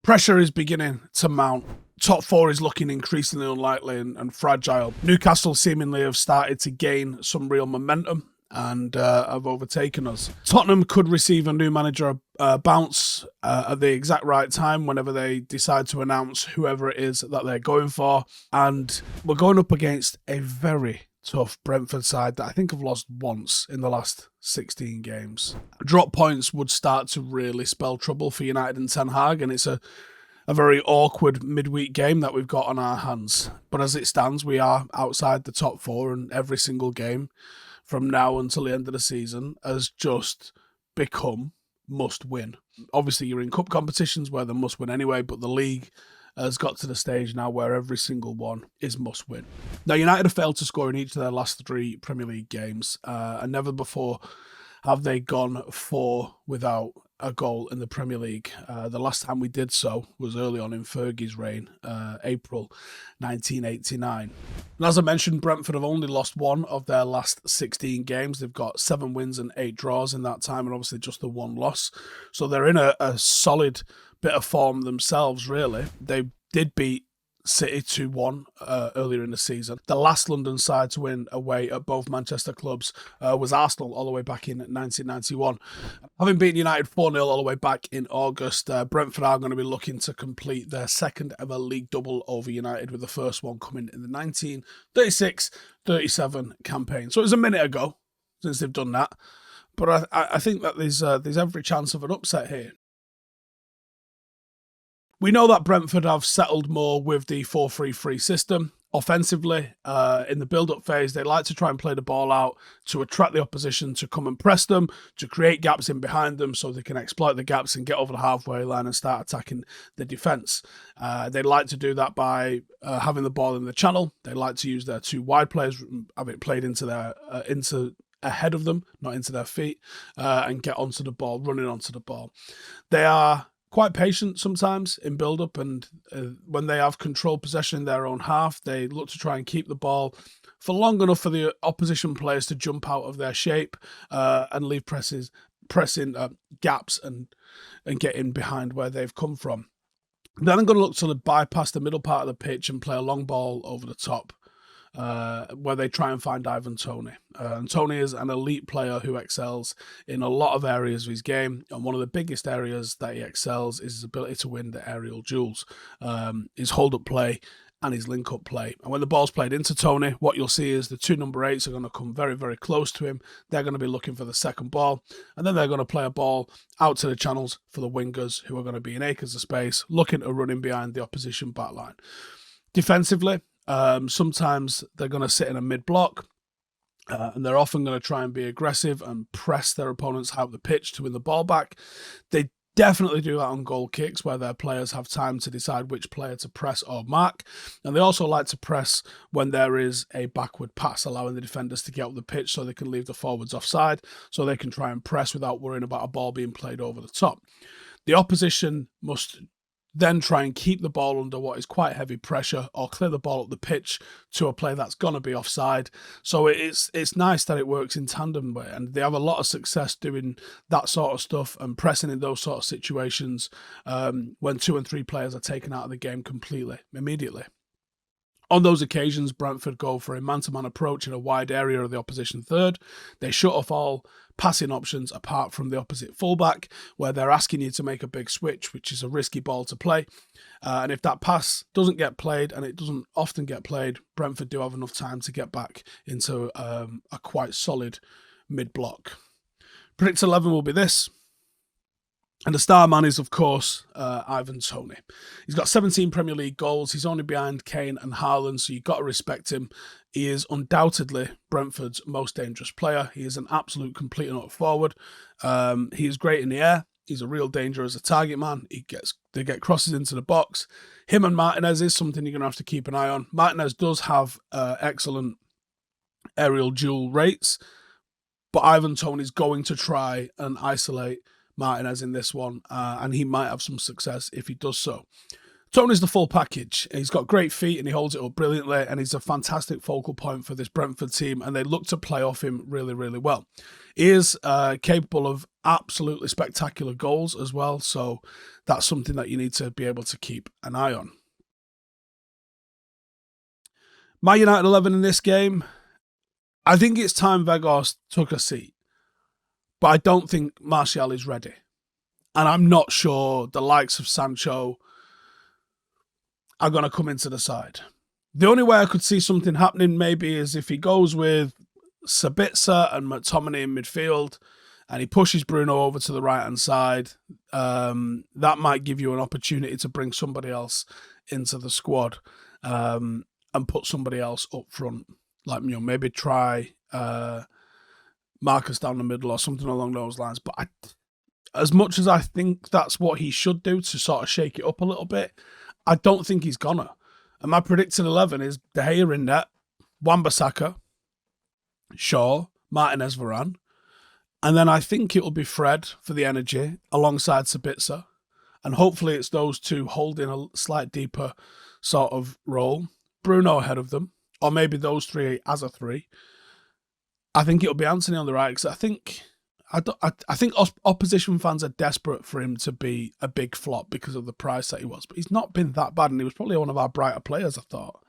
Pressure is beginning to mount. Top four is looking increasingly unlikely and fragile. Newcastle seemingly have started to gain some real momentum and have overtaken us. Tottenham could receive a new manager bounce at the exact right time whenever they decide to announce whoever it is that they're going for. And we're going up against a very tough Brentford side that I think have lost once in the last 16 games. Drop points would start to really spell trouble for United and Ten Hag, and it's a very awkward midweek game that we've got on our hands. But as it stands, we are outside the top four, and every single game from now until the end of the season has just become must win. Obviously, you're in cup competitions where they must win anyway, but the league has got to the stage now where every single one is must win. Now, United have failed to score in each of their last three Premier League games, and never before have they gone four without a goal in the Premier League. The last time we did so was early on in Fergie's reign, April 1989. And as I mentioned, Brentford have only lost one of their last 16 games. They've got 7 wins and 8 draws in that time, and obviously just the one loss. So they're in a solid bit of form themselves, really. They did beat City 2-1 earlier in the season. The last London side to win away at both Manchester clubs was Arsenal all the way back in 1991. Having beaten United 4-0 all the way back in August, Brentford are going to be looking to complete their second ever league double over United, with the first one coming in the 1936-37 campaign. So it was a minute ago since they've done that, but I think that there's every chance of an upset here. We know that Brentford have settled more with the 4-3-3 system. Offensively, in the build-up phase, they like to try and play the ball out to attract the opposition to come and press them, to create gaps in behind them so they can exploit the gaps and get over the halfway line and start attacking the defence. They like to do that by having the ball in the channel. They like to use their 2 wide players, have it played into ahead of them, not into their feet, and get onto the ball, running onto the ball. They are quite patient sometimes in build-up, and when they have controlled possession in their own half, they look to try and keep the ball for long enough for the opposition players to jump out of their shape and leave pressing gaps and get in behind where they've come from. Then I'm going to look to bypass the middle part of the pitch and play a long ball over the top, where they try and find Toney. And Toney is an elite player who excels in a lot of areas of his game, and one of the biggest areas that he excels is his ability to win the aerial duels, his hold-up play and his link-up play. And when the ball's played into Toney, what you'll see is the 2 number 8s are going to come very, very close to him. They're going to be looking for the second ball, and then they're going to play a ball out to the channels for the wingers, who are going to be in acres of space, looking to run in behind the opposition backline. Defensively, sometimes they're going to sit in a mid-block, and they're often going to try and be aggressive and press their opponents out of the pitch to win the ball back. They definitely do that on goal kicks, where their players have time to decide which player to press or mark. And they also like to press when there is a backward pass, allowing the defenders to get up the pitch so they can leave the forwards offside, so they can try and press without worrying about a ball being played over the top. The opposition must then try and keep the ball under what is quite heavy pressure, or clear the ball up the pitch to a play that's going to be offside. So it's nice that it works in tandem, and they have a lot of success doing that sort of stuff and pressing in those sort of situations when 2 and 3 players are taken out of the game completely, immediately. On those occasions, Brentford go for a man-to-man approach in a wide area of the opposition third. They shut off all passing options apart from the opposite fullback, where they're asking you to make a big switch, which is a risky ball to play. And if that pass doesn't get played, and it doesn't often get played, Brentford do have enough time to get back into a quite solid mid-block. Predict 11 will be this. And the star man is, of course, Toney. He's got 17 Premier League goals. He's only behind Kane and Howson, so you've got to respect him. He is undoubtedly Brentford's most dangerous player. He is an absolute complete and utter forward. He is great in the air. He's a real danger as a target man. They get crosses into the box. Him and Martinez is something you're going to have to keep an eye on. Martinez does have excellent aerial duel rates, but Toney's going to try and isolate Martinez in this one, and he might have some success if he does so. Toney's the full package. He's got great feet and he holds it up brilliantly, and he's a fantastic focal point for this Brentford team, and they look to play off him really, really well. He is capable of absolutely spectacular goals as well, so that's something that you need to be able to keep an eye on. My United 11 in this game, I think it's time Weghorst took a seat, but I don't think Martial is ready. And I'm not sure the likes of Sancho are going to come into the side. The only way I could see something happening maybe is if he goes with Sabitzer and McTominay in midfield and he pushes Bruno over to the right-hand side. That might give you an opportunity to bring somebody else into the squad and put somebody else up front. Like, maybe try Marcus down the middle or something along those lines. But as much as I think that's what he should do to sort of shake it up a little bit, I don't think he's gonna. And my predicted 11 is De Gea in net, Wan-Bissaka, Shaw, Martinez, Varane. And then I think it'll be Fred for the energy alongside Sabitzer. And hopefully it's those two holding a slight deeper sort of role. Bruno ahead of them. Or maybe those three as a three. I think it'll be Anthony on the right, because I think opposition fans are desperate for him to be a big flop because of the price that he was. But he's not been that bad, and he was probably one of our brighter players, I thought,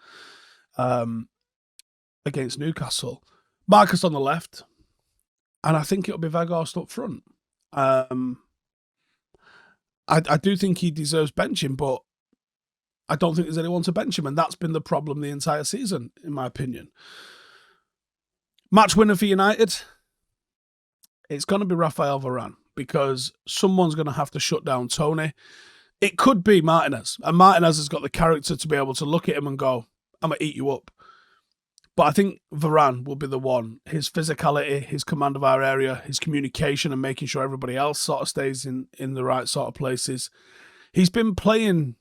against Newcastle. Marcus on the left, and I think it'll be Weghorst up front. I do think he deserves benching, but I don't think there's anyone to bench him, and that's been the problem the entire season, in my opinion. Match winner for United, it's going to be Raphael Varane, because someone's going to have to shut down Toney. It could be Martinez, and Martinez has got the character to be able to look at him and go, I'm going to eat you up. But I think Varane will be the one. His physicality, his command of our area, his communication, and making sure everybody else sort of stays in the right sort of places. He's been playing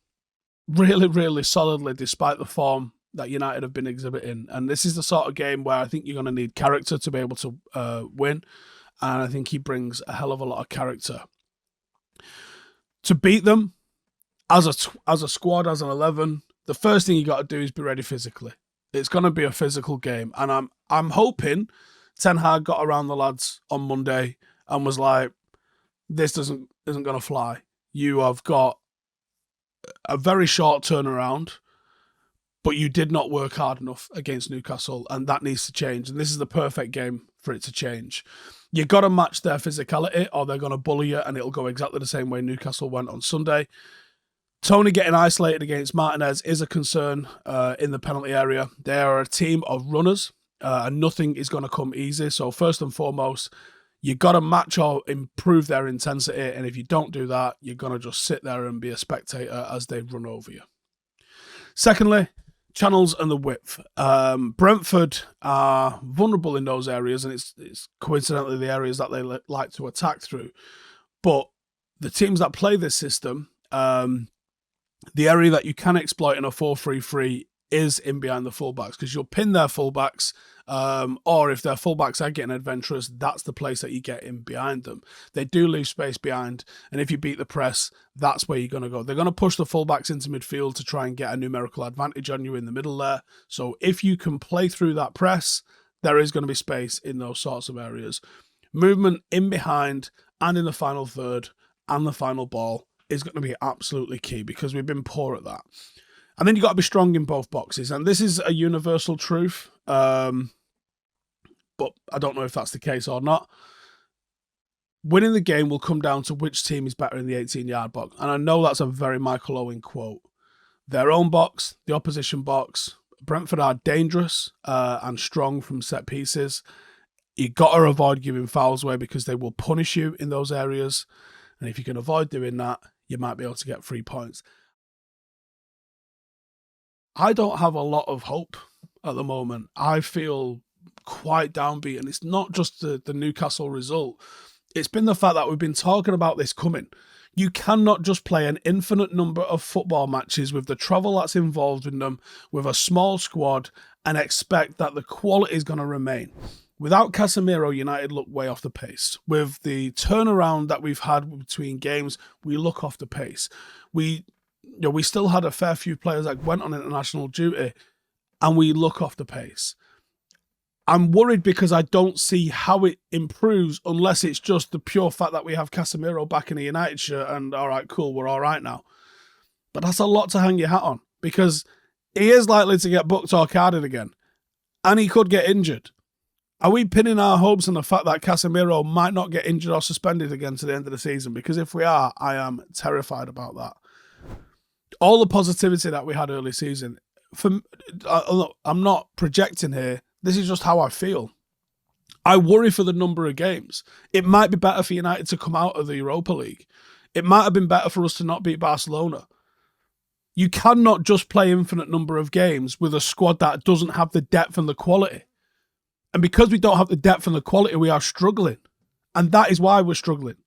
really, really solidly despite the form that United have been exhibiting. And this is the sort of game where I think you're going to need character to be able to win. And I think he brings a hell of a lot of character. To beat them, as a squad, as an 11, the first thing you got to do is be ready physically. It's going to be a physical game. And I'm hoping Ten Hag got around the lads on Monday and was like, this isn't going to fly. You have got a very short turnaround, but you did not work hard enough against Newcastle, and that needs to change. And this is the perfect game for it to change. You got to match their physicality, or they're going to bully you, and it'll go exactly the same way Newcastle went on Sunday. Toney getting isolated against Martinez is a concern in the penalty area. They are a team of runners, and nothing is going to come easy. So first and foremost, you got to match or improve their intensity, and if you don't do that, you're going to just sit there and be a spectator as they run over you. Secondly, channels and the width. Brentford are vulnerable in those areas, and it's coincidentally the areas that they like to attack through. But the teams that play this system, the area that you can exploit in a 4-3-3 is in behind the fullbacks, because you'll pin their fullbacks, or if their fullbacks are getting adventurous, that's the place that you get in behind them. They do leave space behind, and if you beat the press, that's where you're going to go. They're going to push the fullbacks into midfield to try and get a numerical advantage on you in the middle there. So if you can play through that press, there is going to be space in those sorts of areas. Movement in behind and in the final third and the final ball is going to be absolutely key, because we've been poor at that. And then you've got to be strong in both boxes. And this is a universal truth, but I don't know if that's the case or not. Winning the game will come down to which team is better in the 18-yard box. And I know that's a very Michael Owen quote. Their own box, the opposition box. Brentford are dangerous and strong from set pieces. You've got to avoid giving fouls away, because they will punish you in those areas. And if you can avoid doing that, you might be able to get 3 points. I don't have a lot of hope at the moment. I feel quite downbeat, and it's not just the Newcastle result. It's been the fact that we've been talking about this coming. You cannot just play an infinite number of football matches with the travel that's involved in them, with a small squad, and expect that the quality is going to remain. Without Casemiro, United look way off the pace. With the turnaround that we've had between games, we look off the pace. We we still had a fair few players that went on international duty, and we look off the pace. I'm worried because I don't see how it improves unless it's just the pure fact that we have Casemiro back in a United shirt and, all right, cool, we're all right now. But that's a lot to hang your hat on because he is likely to get booked or carded again, and he could get injured. Are we pinning our hopes on the fact that Casemiro might not get injured or suspended again to the end of the season? Because if we are, I am terrified about that. All the positivity that we had early season, I'm not projecting here. This is just how I feel. I worry for the number of games. It might be better for United to come out of the Europa League. It might have been better for us to not beat Barcelona. You cannot just play infinite number of games with a squad that doesn't have the depth and the quality. And because we don't have the depth and the quality, we are struggling. And that is why we're struggling.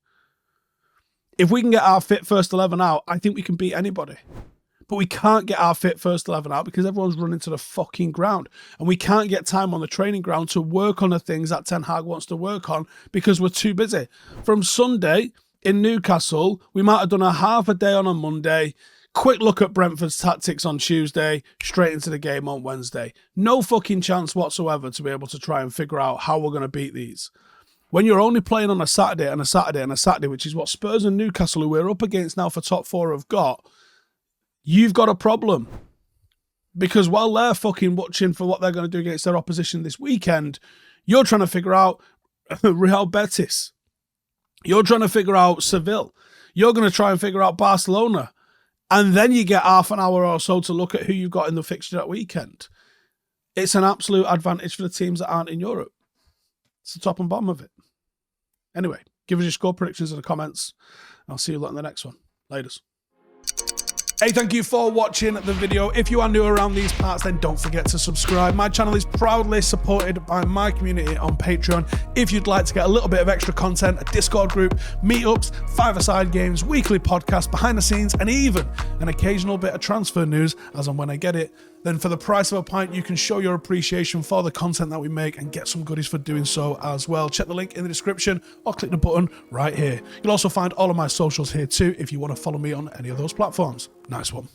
If we can get our fit first 11 out, I think we can beat anybody. But we can't get our fit first 11 out because everyone's running to the fucking ground. And we can't get time on the training ground to work on the things that Ten Hag wants to work on because we're too busy. From Sunday in Newcastle, we might have done a half a day on a Monday, quick look at Brentford's tactics on Tuesday, straight into the game on Wednesday. No fucking chance whatsoever to be able to try and figure out how we're going to beat these. When you're only playing on a Saturday and a Saturday and a Saturday, which is what Spurs and Newcastle, who we're up against now for top four, have got, you've got a problem. Because while they're fucking watching for what they're going to do against their opposition this weekend, you're trying to figure out Real Betis. You're trying to figure out Seville. You're going to try and figure out Barcelona. And then you get half an hour or so to look at who you've got in the fixture that weekend. It's an absolute advantage for the teams that aren't in Europe. It's the top and bottom of it. Anyway, give us your score predictions in the comments. I'll see you lot in the next one. Laters. Hey, thank you for watching the video. If you are new around these parts, then don't forget to subscribe. My channel is proudly supported by my community on Patreon. If you'd like to get a little bit of extra content, a Discord group, meetups, five-a-side games, weekly podcasts, behind the scenes, and even an occasional bit of transfer news as and when I get it, then for the price of a pint, you can show your appreciation for the content that we make and get some goodies for doing so as well. Check the link in the description or click the button right here. You'll also find all of my socials here too if you want to follow me on any of those platforms. Nice one.